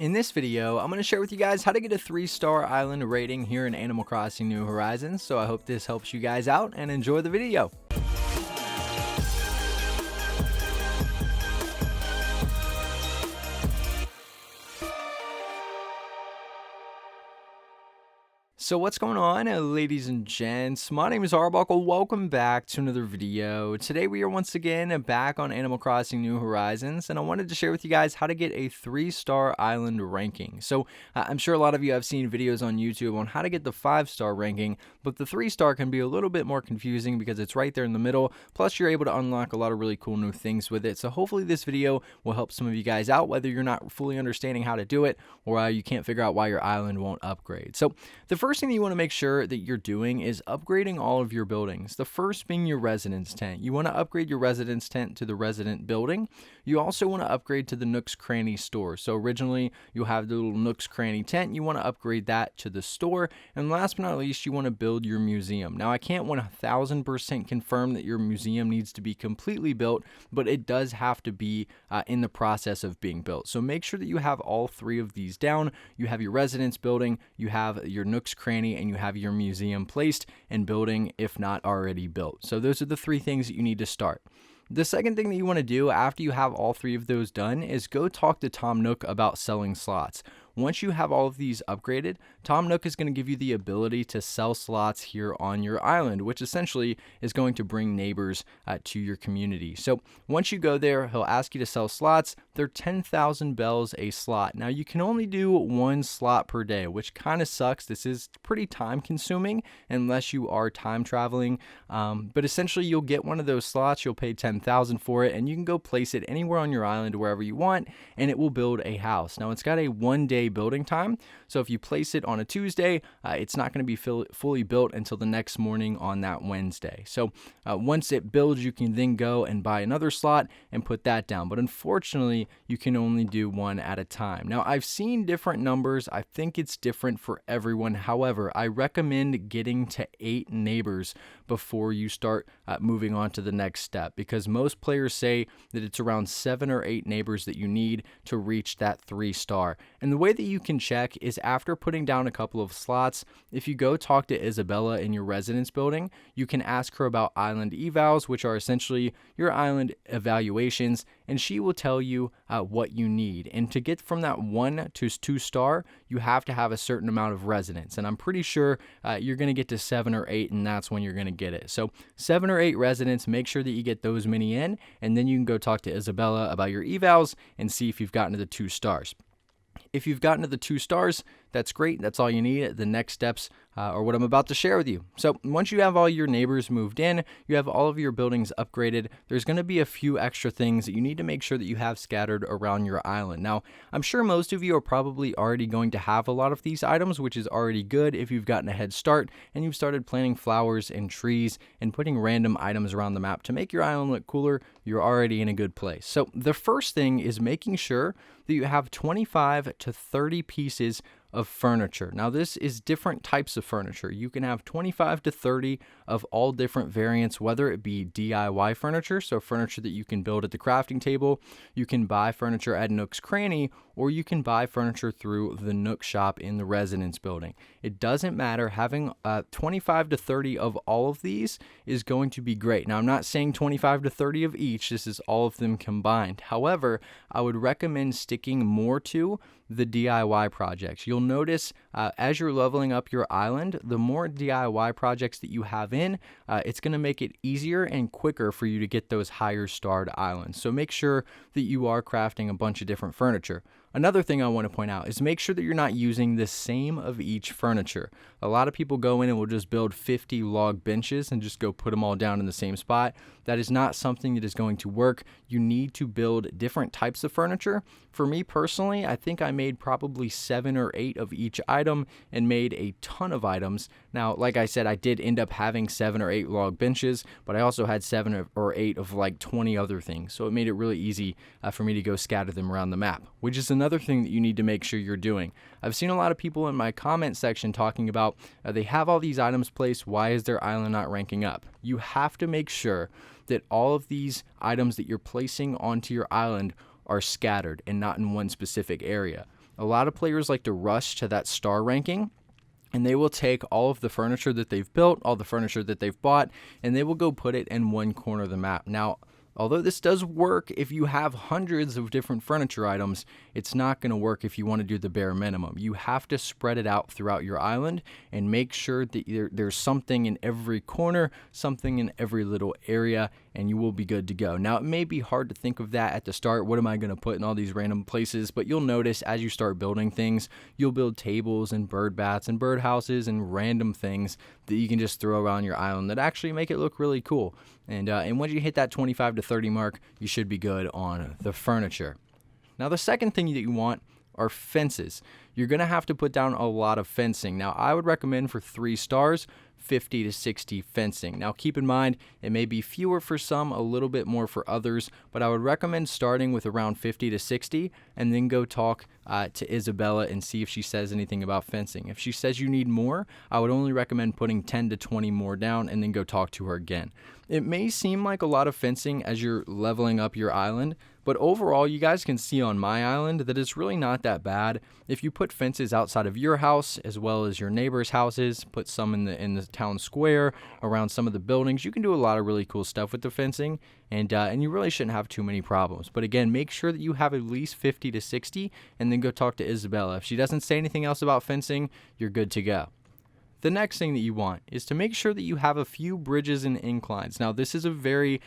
In this video, I'm going to share with you guys how to get a 3-star island rating here in Animal Crossing New Horizons. So I hope this helps you guys out and enjoy the video. So what's going on, ladies and gents? My name is Arbuckle. Welcome back to another video. Today we are once again back on Animal Crossing New Horizons, and I wanted to share with you guys how to get a 3-star island ranking. So I'm sure a lot of you have seen videos on YouTube on how to get the 5-star ranking, but the 3-star can be a little bit more confusing because it's right there in the middle. Plus you're able to unlock a lot of really cool new things with it. So hopefully this video will help some of you guys out, whether you're not fully understanding how to do it or you can't figure out why your island won't upgrade. So the first thing that you want to make sure that you're doing is upgrading all of your buildings. The first being your residence tent. You want to upgrade your residence tent to the resident building. You also want to upgrade to the Nooks Cranny store. So originally you have the little Nooks Cranny tent. You want to upgrade that to the store. And last but not least, you want to build your museum. Now I can't 1000% confirm that your museum needs to be completely built, but it does have to be in the process of being built. So make sure that you have all three of these down. You have your residence building, you have your Nooks Cranny, and you have your museum placed and building if not already built. So those are the three things that you need to start. The second thing that you want to do after you have all three of those done is go talk to Tom Nook about selling slots. Once you have all of these upgraded, Tom Nook is going to give you the ability to sell slots here on your island, which essentially is going to bring neighbors to your community. So once you go there, he'll ask you to sell slots. They're 10,000 bells a slot. Now you can only do one slot per day, which kind of sucks. This is pretty time consuming unless you are time traveling. But essentially you'll get one of those slots, you'll pay 10,000 for it, and you can go place it anywhere on your island, wherever you want, and it will build a house. Now it's got a 1-day building time. So if you place it on a Tuesday, it's not going to be fully built until the next morning on that Wednesday. So once it builds, you can then go and buy another slot and put that down. But unfortunately, you can only do one at a time. Now I've seen different numbers. I think it's different for everyone. However, I recommend getting to 8 neighbors before you start moving on to the next step, because most players say that it's around 7 or 8 neighbors that you need to reach that 3-star. And the way that you can check is after putting down a couple of slots. If you go talk to Isabella in your residence building, you can ask her about island evals, which are essentially your island evaluations, and she will tell you what you need. And to get from that 1 to 2-star, you have to have a certain amount of residents. And I'm pretty sure you're going to get to 7 or 8, and that's when you're going to get it. So 7 or 8 residents, make sure that you get those many in, and then you can go talk to Isabella about your evals and see if you've gotten to the 2 stars. If you've gotten to the 2 stars, that's great. That's all you need. The next steps are what I'm about to share with you. So once you have all your neighbors moved in, you have all of your buildings upgraded, there's going to be a few extra things that you need to make sure that you have scattered around your island. Now, I'm sure most of you are probably already going to have a lot of these items, which is already good if you've gotten a head start and you've started planting flowers and trees and putting random items around the map to make your island look cooler. You're already in a good place. So the first thing is making sure that you have 25 to 30 pieces of furniture. Now this is different types of furniture. You can have 25 to 30 of all different variants, whether it be DIY furniture, so furniture that you can build at the crafting table, you can buy furniture at Nook's Cranny, or you can buy furniture through the Nook shop in the residence building. It doesn't matter. Having 25 to 30 of all of these is going to be great. Now I'm not saying 25 to 30 of each, this is all of them combined. However, I would recommend sticking more to the DIY projects. You'll notice as you're leveling up your island, the more DIY projects that you have in, it's going to make it easier and quicker for you to get those higher starred islands. So make sure that you are crafting a bunch of different furniture. Another thing I want to point out is make sure that you're not using the same of each furniture. A lot of people go in and will just build 50 log benches and just go put them all down in the same spot. That is not something that is going to work. You need to build different types of furniture. For me personally, I think I made probably 7 or 8 of each item and made a ton of items. Now, like I said, I did end up having 7 or 8 log benches, but I also had 7 or 8 of like 20 other things. So it made it really easy for me to go scatter them around the map, which is another thing that you need to make sure you're doing. I've seen a lot of people in my comment section talking about they have all these items placed. Why is their island not ranking up? You have to make sure that all of these items that you're placing onto your island are scattered and not in one specific area. a lot of players like to rush to that star ranking, and they will take all of the furniture that they've built, all the furniture that they've bought, and they will go put it in one corner of the map. Now, although this does work if you have hundreds of different furniture items, it's not going to work if you want to do the bare minimum. You have to spread it out throughout your island and make sure that there's something in every corner, something in every little area, and you will be good to go. Now, it may be hard to think of that at the start. What am I going to put in all these random places? But you'll notice as you start building things, you'll build tables and bird baths and bird houses and random things that you can just throw around your island that actually make it look really cool. And once you hit that 25 to 30 mark, you should be good on the furniture. Now, the second thing that you want are fences. You're going to have to put down a lot of fencing. Now, I would recommend for 3 stars, 50 to 60 fencing. Now, keep in mind, it may be fewer for some, a little bit more for others, but I would recommend starting with around 50 to 60 and then go talk to Isabella and see if she says anything about fencing. If she says you need more, I would only recommend putting 10 to 20 more down and then go talk to her again. It may seem like a lot of fencing as you're leveling up your island, but overall, you guys can see on my island that it's really not that bad. If you put fences outside of your house as well as your neighbors' houses, put some in the town square around some of the buildings, you can do a lot of really cool stuff with the fencing, and you really shouldn't have too many problems. But again, make sure that you have at least 50 to 60, and then go talk to Isabella. If she doesn't say anything else about fencing, you're good to go. The next thing that you want is to make sure that you have a few bridges and inclines. Now, this is a very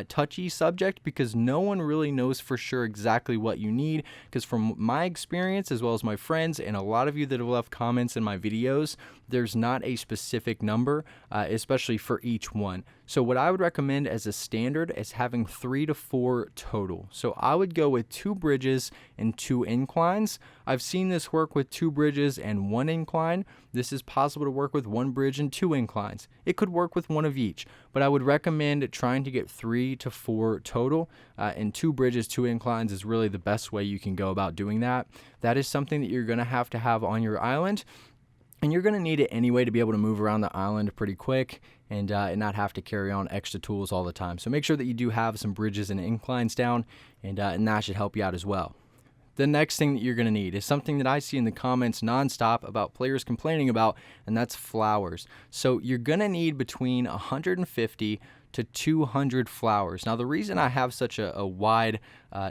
touchy subject because no one really knows for sure exactly what you need, because from my experience, as well as my friends and a lot of you that have left comments in my videos, there's not a specific number, especially for each one. So what I would recommend as a standard is having 3 to 4 total. So I would go with 2 bridges and 2 inclines. I've seen this work with 2 bridges and 1 incline. This is possible to work with 1 bridge and 2 inclines. It could work with 1 of each, but I would recommend trying to get 3 to 4 total, and 2 bridges, 2 inclines is really the best way you can go about doing that. That is something that you're going to have on your island. And you're going to need it anyway to be able to move around the island pretty quick and not have to carry on extra tools all the time. So make sure that you do have some bridges and inclines down, and that should help you out as well. The next thing that you're going to need is something that I see in the comments nonstop about players complaining about, and that's flowers. So you're going to need between 150 to 200 flowers. Now, the reason I have such a wide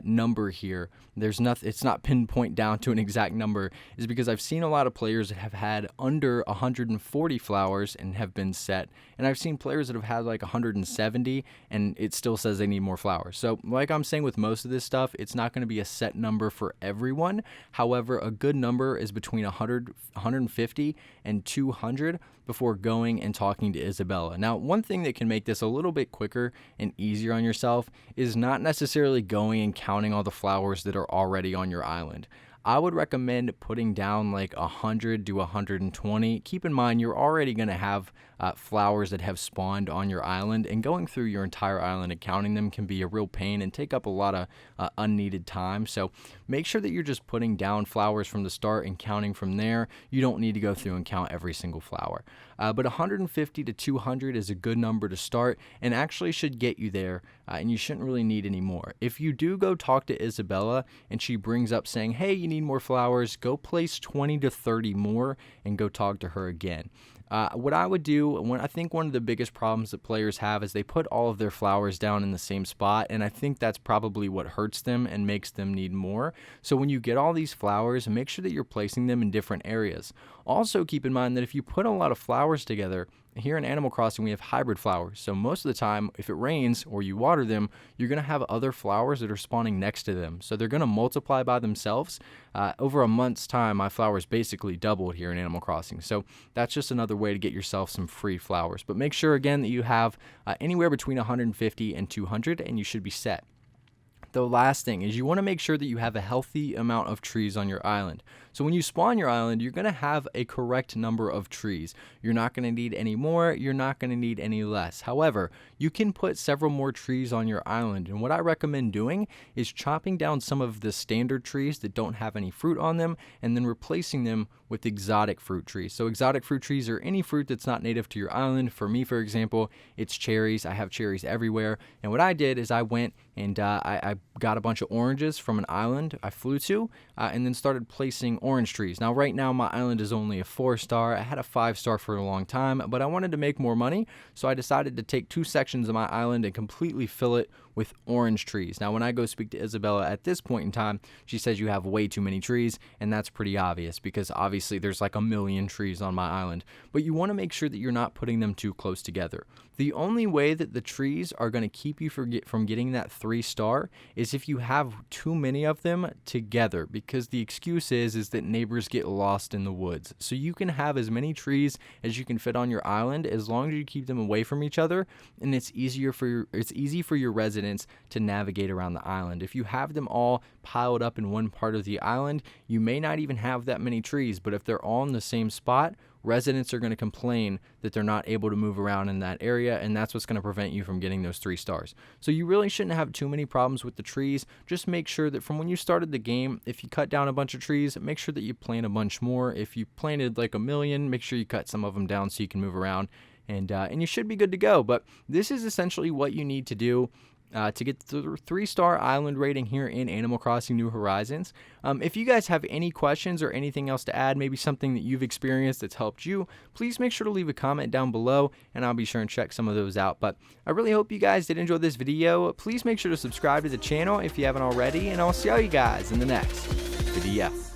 number here, it's not pinpoint down to an exact number, is because I've seen a lot of players that have had under 140 flowers and have been set, and I've seen players that have had like 170 and it still says they need more flowers. So like I'm saying with most of this stuff, it's not going to be a set number for everyone. However, a good number is between 150 and 200 before going and talking to Isabella. Now, one thing that can make this a little bit quicker and easier on yourself is not necessarily going and counting all the flowers that are already on your island. I would recommend putting down like 100 to 120. Keep in mind, you're already going to have flowers that have spawned on your island, and going through your entire island and counting them can be a real pain and take up a lot of unneeded time. So make sure that you're just putting down flowers from the start and counting from there. You don't need to go through and count every single flower. But 150 to 200 is a good number to start and actually should get you there, and you shouldn't really need any more. If you do go talk to Isabella and she brings up saying, hey, you need more flowers, go place 20 to 30 more and go talk to her again. What I would do, I think one of the biggest problems that players have is they put all of their flowers down in the same spot, and I think that's probably what hurts them and makes them need more. So when you get all these flowers, make sure that you're placing them in different areas. Also, keep in mind that if you put a lot of flowers together, here in Animal Crossing, we have hybrid flowers. So most of the time, if it rains or you water them, you're going to have other flowers that are spawning next to them. So they're going to multiply by themselves. Over a month's time, my flowers basically doubled here in Animal Crossing. So that's just another way to get yourself some free flowers. But make sure, again, that you have anywhere between 150 and 200, and you should be set. The last thing is you want to make sure that you have a healthy amount of trees on your island. So when you spawn your island, you're going to have a correct number of trees. You're not going to need any more, you're not going to need any less. However, you can put several more trees on your island, and what I recommend doing is chopping down some of the standard trees that don't have any fruit on them and then replacing them with exotic fruit trees. So exotic fruit trees are any fruit that's not native to your island. For me, for example, it's cherries. I have cherries everywhere, and what I did is I went and I got a bunch of oranges from an island I flew to, and then started placing orange trees. Now right now my island is only a 4-star. I had a 5-star for a long time, but I wanted to make more money, so I decided to take 2 sections of my island and completely fill it with orange trees. Now when I go speak to Isabella at this point in time, she says you have way too many trees, and that's pretty obvious because obviously there's like a million trees on my island. But you want to make sure that you're not putting them too close together. The only way that the trees are going to keep you from getting that 3-star is if you have too many of them together, because the excuse is that neighbors get lost in the woods. So you can have as many trees as you can fit on your island as long as you keep them away from each other, and it's easy for your residents to navigate around the island. If you have them all piled up in one part of the island, you may not even have that many trees, but if they're all in the same spot, residents are going to complain that they're not able to move around in that area, and that's what's going to prevent you from getting those 3 stars. So you really shouldn't have too many problems with the trees. Just make sure that from when you started the game, if you cut down a bunch of trees, make sure that you plant a bunch more. If you planted like a million, make sure you cut some of them down so you can move around, and you should be good to go. But this is essentially what you need to do to get the 3-star island rating here in Animal Crossing New Horizons. If you guys have any questions or anything else to add, maybe something that you've experienced that's helped you, please make sure to leave a comment down below, and I'll be sure and check some of those out. But I really hope you guys did enjoy this video. Please make sure to subscribe to the channel if you haven't already, and I'll see all you guys in the next video.